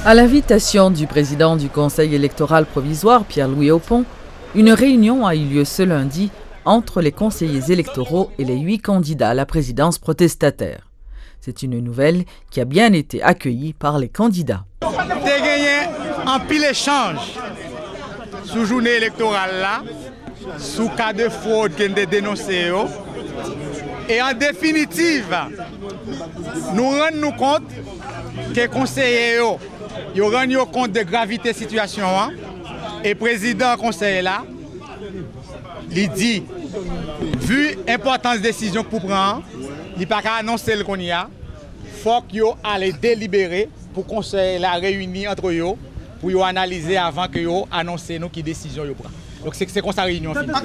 À l'invitation du président du Conseil électoral provisoire, Pierre-Louis Aupon, une réunion a eu lieu ce lundi entre les conseillers électoraux et les 8 candidats à la présidence protestataire. C'est une nouvelle qui a bien été accueillie par les candidats. Vous avez gagné un pile échange sous journée électorale là, sous cas de fraude qui ont dénoncé. Et en définitive, nous rendons compte que les conseillers rendent compte de la gravité de la situation. Et le président du conseil là, il dit, vu l'importance de la décision que vous prenez, il n'y a pas qu'à annoncer le qu'on y a. Il faut que vous allez délibérer pour le conseil la réunir entre eux pour vous analyser avant que vous annoncez nous qui décision vous prend. Donc c'est comme ça réunion. Nous avons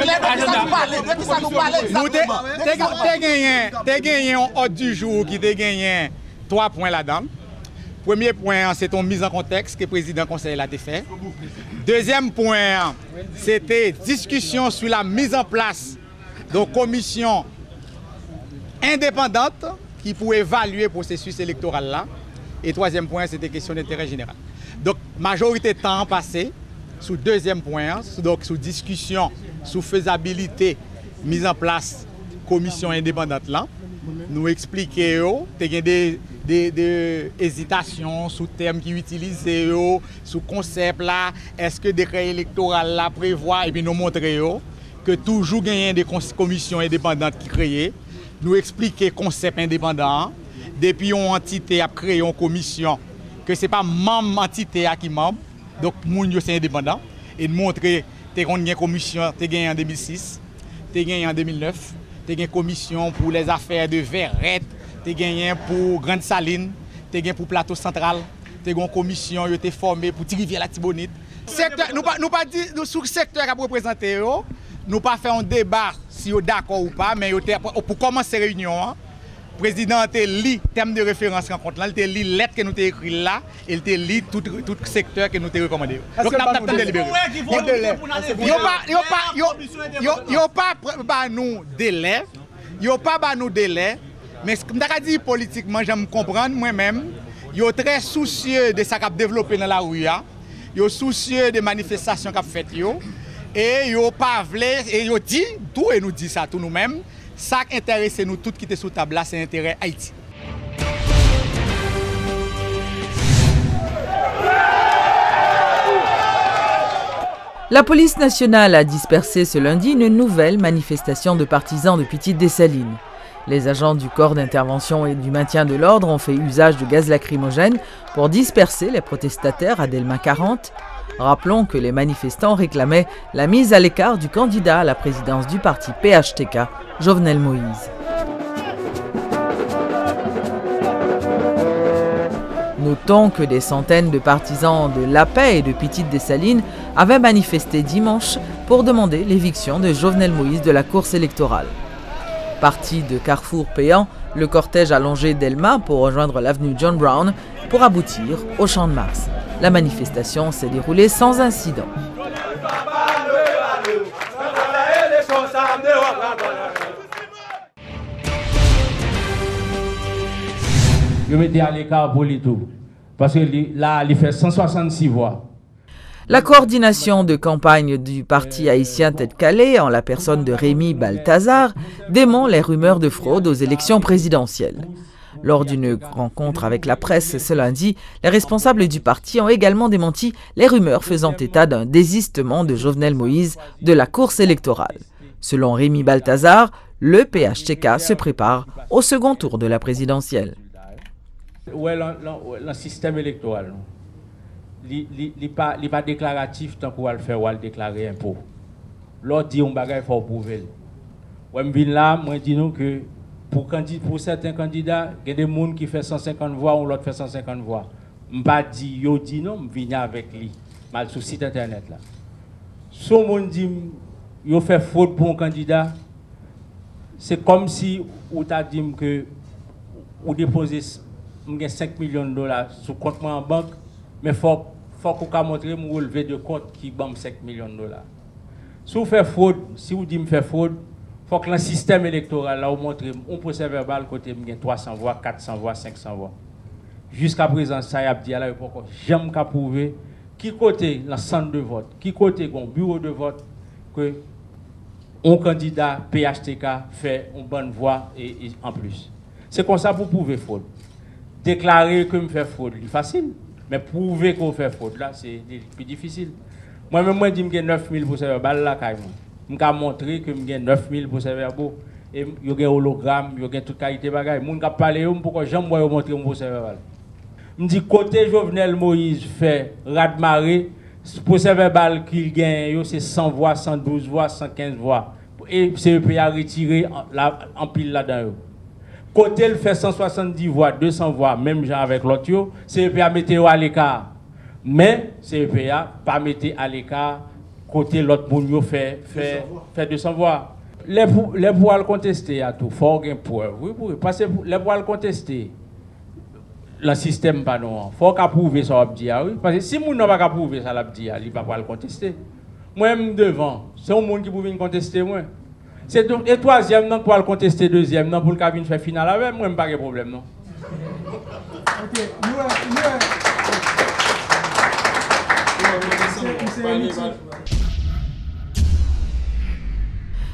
gagné un ordre du jour qui a gagné 3 points là-dedans. Premier point, c'est ton mise en contexte que le président du conseil a fait. Deuxième point, c'était discussion sur la mise en place d'une commission indépendante qui pourrait évaluer le processus électoral là. Et troisième point, c'était question d'intérêt général. Donc, majorité de temps passé sur deuxième point, donc sous discussion, sous faisabilité, mise en place commission indépendante là. Nous expliquer des hésitations sous termes qui utilisent, sous concept là, est-ce que le décret électoral là prévoit, et puis nous montrer que toujours gagner des commissions indépendantes qui créent, nous expliquer concept indépendant, depuis une entité a créé une commission, que ce n'est pas membre entité qui est membre, donc moun yo c'est indépendant, et nous montrer que tu as une commission, tu as gagné en 2006, tu as gagné en 2009, tu as gagné une commission pour les affaires de Verrette, tu as gagné pour Grande Saline, tu as gagné pour Plateau Central, tu as gagné une commission qui a été formée pour Rivière la Tibonite. Nous pas dit sur le secteur à représenter, nous pas fait un débat si vous êtes d'accord ou pas, mais pour commencer la réunion, le président a lu le thème de référence rencontre là, il a lu la lettre que nous avons écrite là, et il a lu tout le secteur que nous avons recommandé. Donc nous avons délibéré. Il n'y a pas nous délai, il n'y a pas nous délai, mais ce que je dis politiquement, j'aime comprendre moi-même, il est très soucieux de ce qu'il a développé dans la rue, il est soucieux des manifestations qu'il a faites, et il n'a pas voulu, et il dit, tout et nous dit ça, tout nous-mêmes, ça qui intéresse nous tous qui étaient sous table là, c'est l'intérêt Haïti. La police nationale a dispersé ce lundi une nouvelle manifestation de partisans de Petite-Dessalines. Les agents du corps d'intervention et du maintien de l'ordre ont fait usage de gaz lacrymogène pour disperser les protestataires à Delma 40. Rappelons que les manifestants réclamaient la mise à l'écart du candidat à la présidence du parti PHTK, Jovenel Moïse. Notons que des centaines de partisans de La Paix et de Petite-Dessalines avaient manifesté dimanche pour demander l'éviction de Jovenel Moïse de la course électorale. Parti de Carrefour Péan, le cortège a longé Delma pour rejoindre l'avenue John Brown pour aboutir au Champ de Mars. La manifestation s'est déroulée sans incident. Je me dis à l'écart pour tout, parce que là, il fait 166 voix. La coordination de campagne du parti haïtien Tête-Calais, en la personne de Rémi Balthazar, dément les rumeurs de fraude aux élections présidentielles. Lors d'une rencontre avec la presse ce lundi, les responsables du parti ont également démenti les rumeurs faisant état d'un désistement de Jovenel Moïse de la course électorale. Selon Rémi Balthazar, le PHTK se prépare au second tour de la présidentielle. Ouais, le système électoral, il n'est pas déclaratif tant qu'on va le faire ou le déclarer impôt. L'autre dit on bagaille faut prouver. Ouais, là, moi dis nous que pour certains candidats, il y a des gens qui font 150 voix ou l'autre fait 150 voix. Je ne pas dit yo dit non, je viens avec lui mal sur le site internet là. Si on dit yo fait faute pour un candidat, c'est comme si on t'a dit que ou déposer 5 millions de dollars sur compte en banque, mais faut qu'on montre mon relevé de compte qui bombe 5 millions de dollars. Si vous faites fraude, si vous dites que fait fraude, il faut que le système électoral là vous montre un procès verbal côté 300 voix, 400 voix, 500 voix. jusqu'à présent, ça y a dit, là, j'aime qu'à prouver qui côté le centre de vote, qui côté le bureau de vote, que un candidat PHTK fait une bonne voix et en plus. C'est comme ça pour prouver fraude. Déclarer que je fais fraude, c'est facile. Mais prouver qu'on fait fraude, là, c'est plus difficile. Moi-même, je dis que j'ai 9000 pour servir balle là, je vais montrer que j'ai 9000 pour servir beau. Et il y a un hologramme, il y a toute qualité de bagaille. Je vais parler pourquoi j'aime montrer pour servir balle. Je dis côté Jovenel Moïse fait Radmaré, pour servir balle qu'il gagne, c'est 100 voix, 112 voix, 115 voix. Et CEP a retiré en pile là-dedans. Côté il fait 170 voix, 200 voix, même genre avec l'autre, CEP a mis à l'écart. Mais CEP a pas mis à l'écart côté l'autre monde fait 200 voix. Les pouvoirs le contester à tout, faut qu'il y ait preuve. Oui, parce que les pouvoirs le contester, le système pas non. Faut qu'à prouver ça oui. Parce que si moun n'a pas prouver ça l'abdi, il va pas le contester. Moi-même devant, c'est un monde qui peut venir contester moi. C'est donc et troisième non pour le contester deuxième non pour le cabine faire finale avec moi pas de problème non.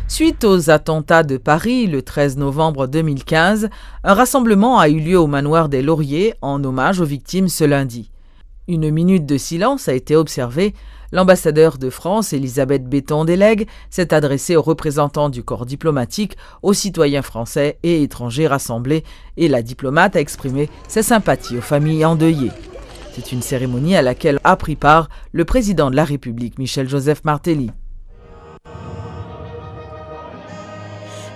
Suite aux attentats de Paris le 13 novembre 2015, un rassemblement a eu lieu au manoir des Lauriers en hommage aux victimes ce lundi. Une minute de silence a été observée. L'ambassadeur de France, Elisabeth Betton-Delegue, s'est adressée aux représentants du corps diplomatique, aux citoyens français et étrangers rassemblés, et la diplomate a exprimé ses sympathies aux familles endeuillées. C'est une cérémonie à laquelle a pris part le président de la République, Michel-Joseph Martelly.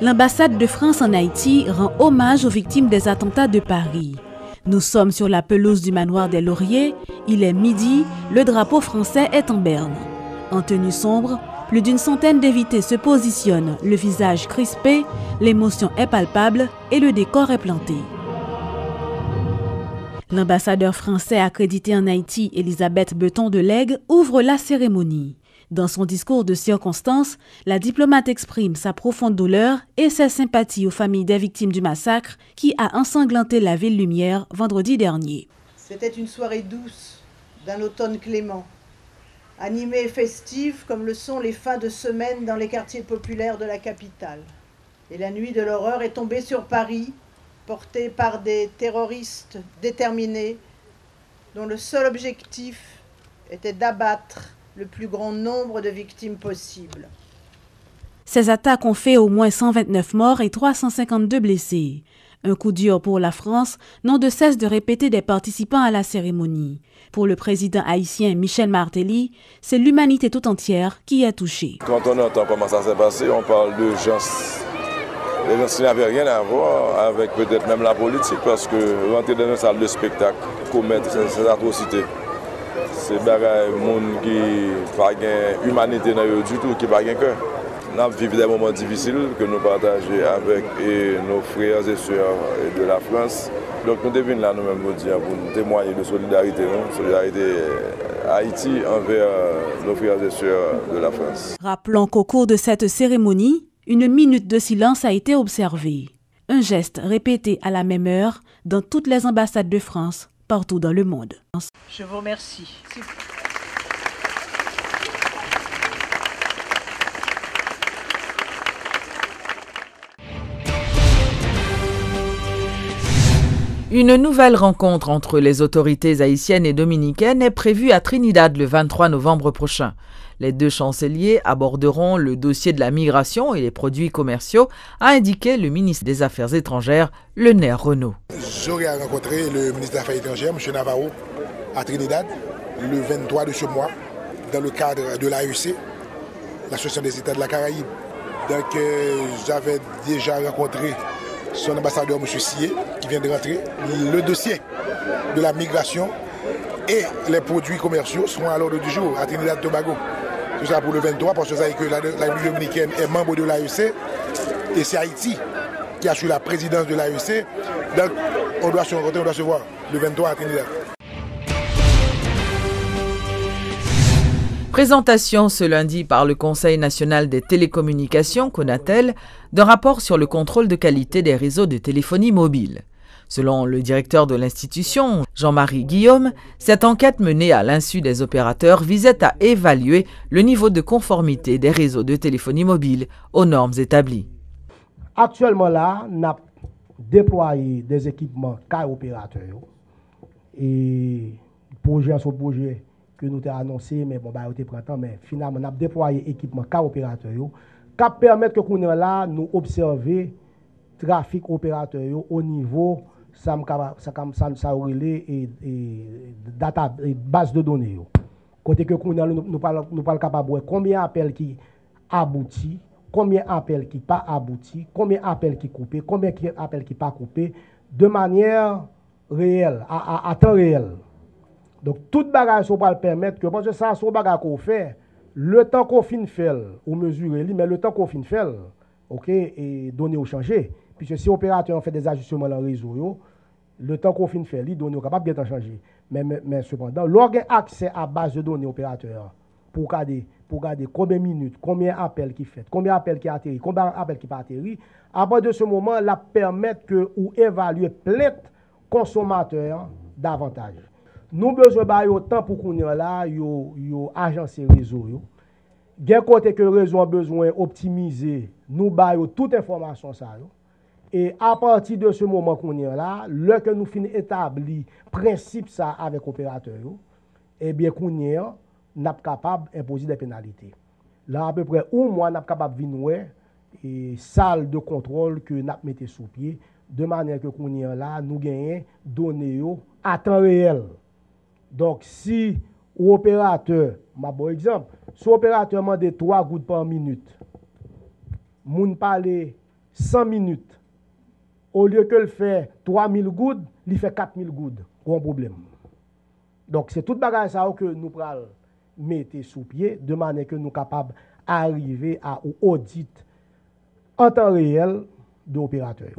L'ambassade de France en Haïti rend hommage aux victimes des attentats de Paris. Nous sommes sur la pelouse du manoir des Lauriers. Il est midi, le drapeau français est en berne. En tenue sombre, plus d'une centaine d'invités se positionnent, le visage crispé, l'émotion est palpable et le décor est planté. L'ambassadeur français accrédité en Haïti, Elisabeth Betton-Delegue, ouvre la cérémonie. Dans son discours de circonstance, la diplomate exprime sa profonde douleur et ses sympathies aux familles des victimes du massacre qui a ensanglanté la ville lumière vendredi dernier. C'était une soirée douce d'un automne clément, animée et festive comme le sont les fins de semaine dans les quartiers populaires de la capitale. Et la nuit de l'horreur est tombée sur Paris, portée par des terroristes déterminés dont le seul objectif était d'abattre le plus grand nombre de victimes possible. Ces attaques ont fait au moins 129 morts et 352 blessés. Un coup dur pour la France, n'ont de cesse de répéter des participants à la cérémonie. Pour le président haïtien Michel Martelly, c'est l'humanité tout entière qui est touchée. Quand on entend comment ça s'est passé, on parle de gens. Les gens qui n'avaient rien à voir avec peut-être même la politique, parce que rentrer dans une salle de spectacle, commettre ces atrocités, c'est des gens qui n'ont pas d'humanité du tout, qui n'ont pas de cœur. Nous vivons des moments difficiles que nous partageons avec nos frères et sœurs de la France. Donc nous devons là nous-mêmes pour nous témoigner de solidarité, solidarité Haïti envers nos frères et sœurs de la France. Rappelons qu'au cours de cette cérémonie, une minute de silence a été observée. Un geste répété à la même heure dans toutes les ambassades de France, partout dans le monde. Je vous remercie. Une nouvelle rencontre entre les autorités haïtiennes et dominicaines est prévue à Trinidad le 23 novembre prochain. Les deux chanceliers aborderont le dossier de la migration et les produits commerciaux, a indiqué le ministre des Affaires étrangères, Lenaire Renault. J'aurai rencontré le ministre des Affaires étrangères, M. Navarro, à Trinidad, le 23 de ce mois, dans le cadre de l'AEC, l'Association des États de la Caraïbe. Donc j'avais déjà rencontré son ambassadeur, M. Sié, qui vient de rentrer. Le dossier de la migration et les produits commerciaux seront à l'ordre du jour à Trinidad et Tobago. Tout ça pour le 23, parce que vous savez que la République dominicaine est membre de l'AEC et c'est Haïti qui assure la présidence de l'AEC. Donc on doit se rencontrer, on doit se voir le 23 à Trinidad. Présentation ce lundi par le Conseil national des télécommunications, Conatel, d'un rapport sur le contrôle de qualité des réseaux de téléphonie mobile. Selon le directeur de l'institution, Jean-Marie Guillaume, cette enquête menée à l'insu des opérateurs visait à évaluer le niveau de conformité des réseaux de téléphonie mobile aux normes établies. Actuellement là, on a déployé des équipements car opérateurs et projet sur projet que nous avons annoncé, mais bon, bah, il printemps, mais finalement, on a déployé équipements car opérateurs qui permettent que nous là nous observer trafic opérateur au niveau ça relais et data et base de données. Côté que nous parlons capable de combien d'appels qui aboutit, combien d'appels qui pas abouti, combien d'appels qui coupé, combien d'appels qui pas coupé, de manière réelle, à temps réel. Donc, toute bagage ça va permettre que, parce que ça, c'est un bagage qu'on fait, le temps qu'on finit faire, ou mesurer, mais le temps qu'on finit faire, ok, et données au changer. Puisque si l'opérateur fait des ajustements dans le réseau, le temps qu'on finit faire, les données sont capables de changer. Mais cependant, lorsqu'on a accès à base de données opérateur, pour garder combien de minutes, combien d'appels qui fait, combien d'appels qui atterri, combien d'appels qui pas atterri, à partir de ce moment, la permettre que ou évaluer plein consommateurs davantage. Nous avons besoin autant pour qu'on ait là, yo agencer réseau yo. Gen côté que réseau a besoin optimiser, nous baillons toute information ça yo. Et à partir de ce moment qu'on est là, le que nous finissons établir principe ça avec opérateur yo, eh bien qu'on est n'a capable d'imposer des pénalités. Là à peu près un mois n'a capable venir et salle de contrôle que n'a metté sous pied de manière que qu'on est là nous gagnons données yo à temps réel. Donc, si l'opérateur, ma bon exemple, si l'opérateur demande 3 gouttes par minute, moun parle 100 minutes, au lieu que le fait 3000 gouttes, il fait 4000 gouttes. Grand problème. Donc, c'est tout bagage ça que nous pral mettre sous pied, de manière que nous sommes capables d'arriver à audit en temps réel de l'opérateur.